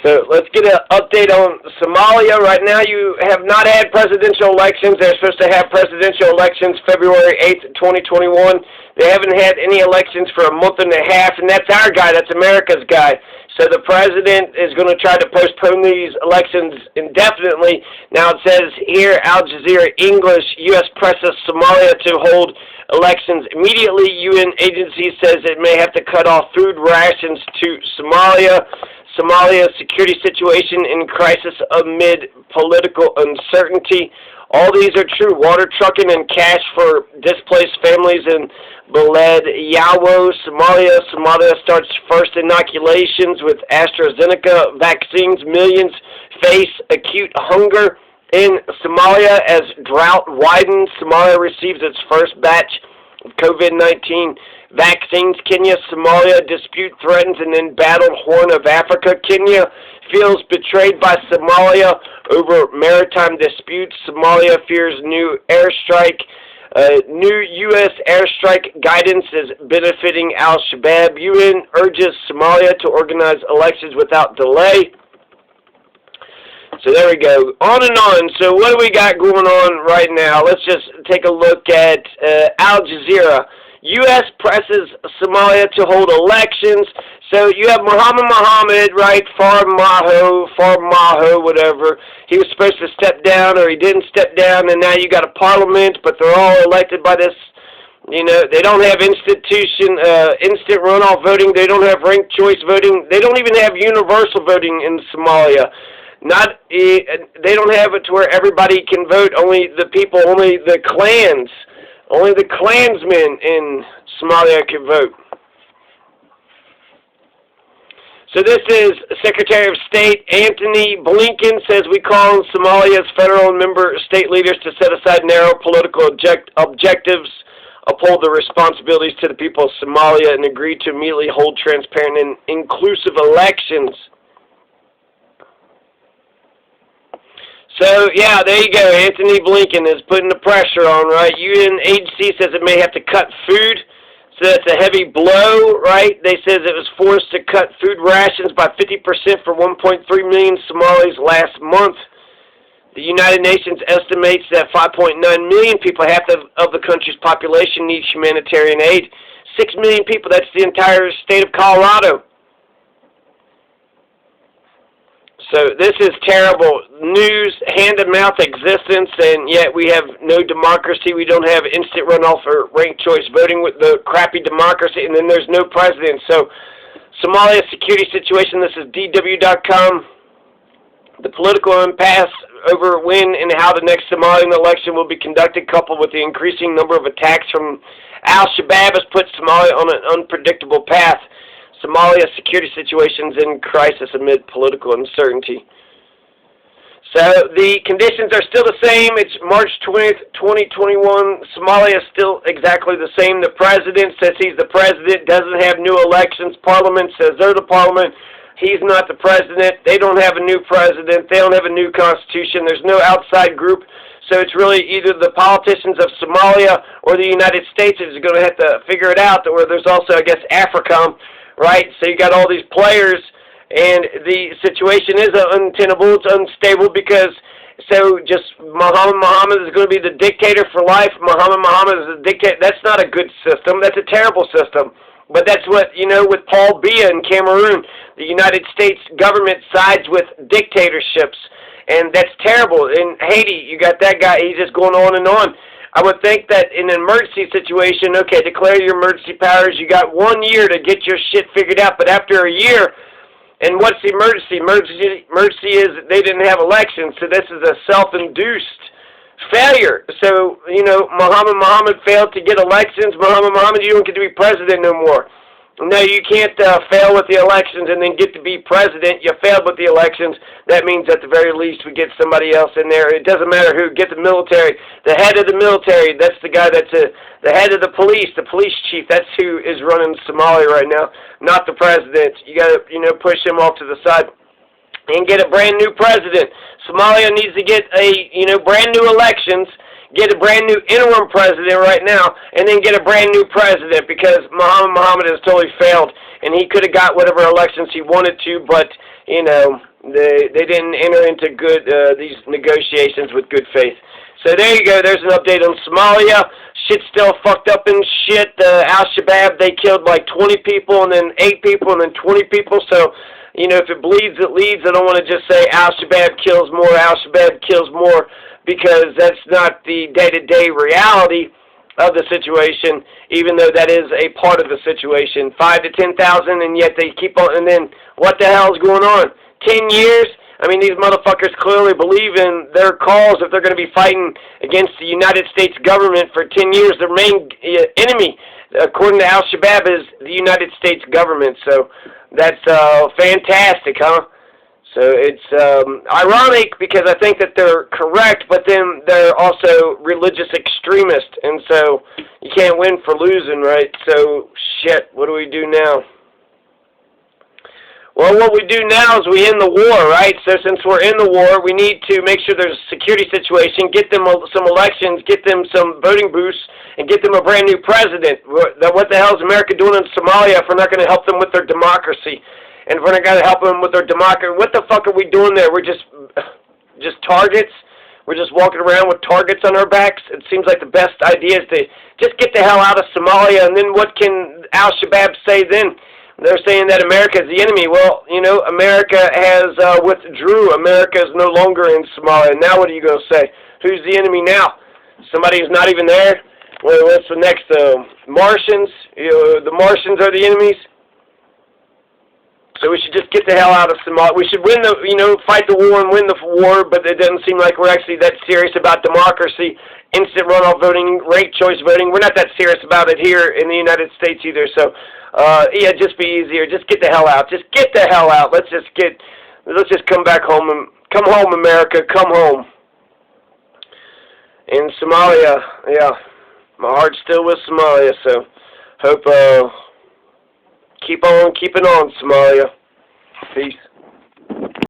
So let's get an update on Somalia. Right now you have not had presidential elections. They're supposed to have presidential elections February 8th, 2021. They haven't had any elections for a month and a half, and that's our guy. That's America's guy. So the president is going to try to postpone these elections indefinitely. Now it says here, Al Jazeera English, U.S. presses Somalia to hold elections immediately. UN agency says it may have to cut off food rations to Somalia. Somalia's security situation in crisis amid political uncertainty. All these are true. Water trucking and cash for displaced families in Beled Yawo, Somalia. Somalia starts first inoculations with AstraZeneca vaccines. Millions face acute hunger in Somalia as drought widens. Somalia receives its first batch of COVID-19 vaccines. Kenya, Somalia dispute threatens and then battle Horn of Africa. Kenya feels betrayed by Somalia over maritime disputes. Somalia fears new airstrike. New U.S. airstrike guidance is benefiting al-Shabaab. UN urges Somalia to organize elections without delay. So there we go. On and on. So what do we got going on right now? Let's just take a look at Al Jazeera. U.S. presses Somalia to hold elections. So you have Mohammed, right? Farmaho, whatever. He was supposed to step down, or he didn't step down, and now you got a parliament, but they're all elected by this. You know, they don't have instant runoff voting. They don't have ranked choice voting. They don't even have universal voting in Somalia. They don't have it to where everybody can vote. Only the people, only the clans. Only the clansmen in Somalia can vote. So this is Secretary of State Antony Blinken says we call on Somalia's federal and member state leaders to set aside narrow political objectives, uphold the responsibilities to the people of Somalia, and agree to immediately hold transparent and inclusive elections. So, yeah, there you go. Antony Blinken is putting the pressure on, right? UN agency says it may have to cut food. So that's a heavy blow, right? They says it was forced to cut food rations by 50% for 1.3 million Somalis last month. The United Nations estimates that 5.9 million people, half of the country's population, need humanitarian aid. 6 million people, that's the entire state of Colorado. So this is terrible news, hand-to-mouth existence, and yet we have no democracy. We don't have instant runoff or ranked choice voting with the crappy democracy, and then there's no president. So Somalia security situation, this is DW.com. The political impasse over when and how the next Somalian election will be conducted, coupled with the increasing number of attacks from al-Shabaab, has put Somalia on an unpredictable path. Somalia's security situations in crisis amid political uncertainty. So the conditions are still the same. It's March 20th, 2021. Somalia is still exactly the same. The president says he's the president, doesn't have new elections. Parliament says they're the parliament. He's not the president. They don't have a new president. They don't have a new constitution. There's no outside group. So it's really either the politicians of Somalia or the United States is going to have to figure it out. Or there's also, I guess, AFRICOM. Right, so you got all these players, and the situation is untenable. It's unstable because just Muhammad is going to be the dictator for life. Muhammad is the dictator. That's not a good system. That's a terrible system. But that's what, you know, with Paul Biya in Cameroon, the United States government sides with dictatorships, and that's terrible. In Haiti, you got that guy. He's just going on and on. I would think that in an emergency situation, okay, declare your emergency powers. You got 1 year to get your shit figured out, but after a year, and what's the emergency? Emergency is they didn't have elections, so this is a self-induced failure. So, you know, Muhammad failed to get elections. Muhammad, you don't get to be president no more. No, you can't fail with the elections and then get to be president. You failed with the elections. That means at the very least we get somebody else in there. It doesn't matter who. Get the military. The head of the military, that's the guy that's the head of the police chief. That's who is running Somalia right now, not the president. You got to, you know, push him off to the side and get a brand new president. Somalia needs to get brand new elections. Get a brand new interim president right now, and then get a brand new president, because Muhammad has totally failed, and he could have got whatever elections he wanted to, but, you know, They didn't enter into these negotiations with good faith. So there you go. There's an update on Somalia. Shit's still fucked up and shit. Al-Shabaab, they killed like 20 people and then 8 people and then 20 people. So, you know, if it bleeds, it leads. I don't want to just say Al-Shabaab kills more, Al-Shabaab kills more, because that's not the day-to-day reality of the situation, even though that is a part of the situation. 5 to 10,000, and yet they keep on. And then what the hell's going on? 10 years? I mean, these motherfuckers clearly believe in their cause. If they're going to be fighting against the United States government for 10 years, their main enemy, according to Al-Shabaab, is the United States government. So that's fantastic, huh? So it's ironic, because I think that they're correct, but then they're also religious extremists, and so you can't win for losing, right? So, shit, what do we do now? Well, what we do now is we end the war, right? So since we're in the war, we need to make sure there's a security situation, get them some elections, get them some voting boosts, and get them a brand new president. What the hell is America doing in Somalia if we're not going to help them with their democracy? And if we're not going to help them with their democracy, what the fuck are we doing there? We're just targets? We're just walking around with targets on our backs? It seems like the best idea is to just get the hell out of Somalia, and then what can Al-Shabaab say then? They're saying that America is the enemy. Well, you know, America has withdrew. America is no longer in Somalia. Now what are you going to say? Who's the enemy now? Somebody who's not even there? Well, what's the next? Martians? You know, the Martians are the enemies? So we should just get the hell out of Somalia. We should win fight the war and win the war, but it doesn't seem like we're actually that serious about democracy, instant runoff voting, ranked choice voting. We're not that serious about it here in the United States either. So, yeah, just be easier. Just get the hell out. Just get the hell out. Let's just come back home and come home, America. Come home. In Somalia, yeah, my heart's still with Somalia. So, hope. Keep on keeping on, Somalia. Peace.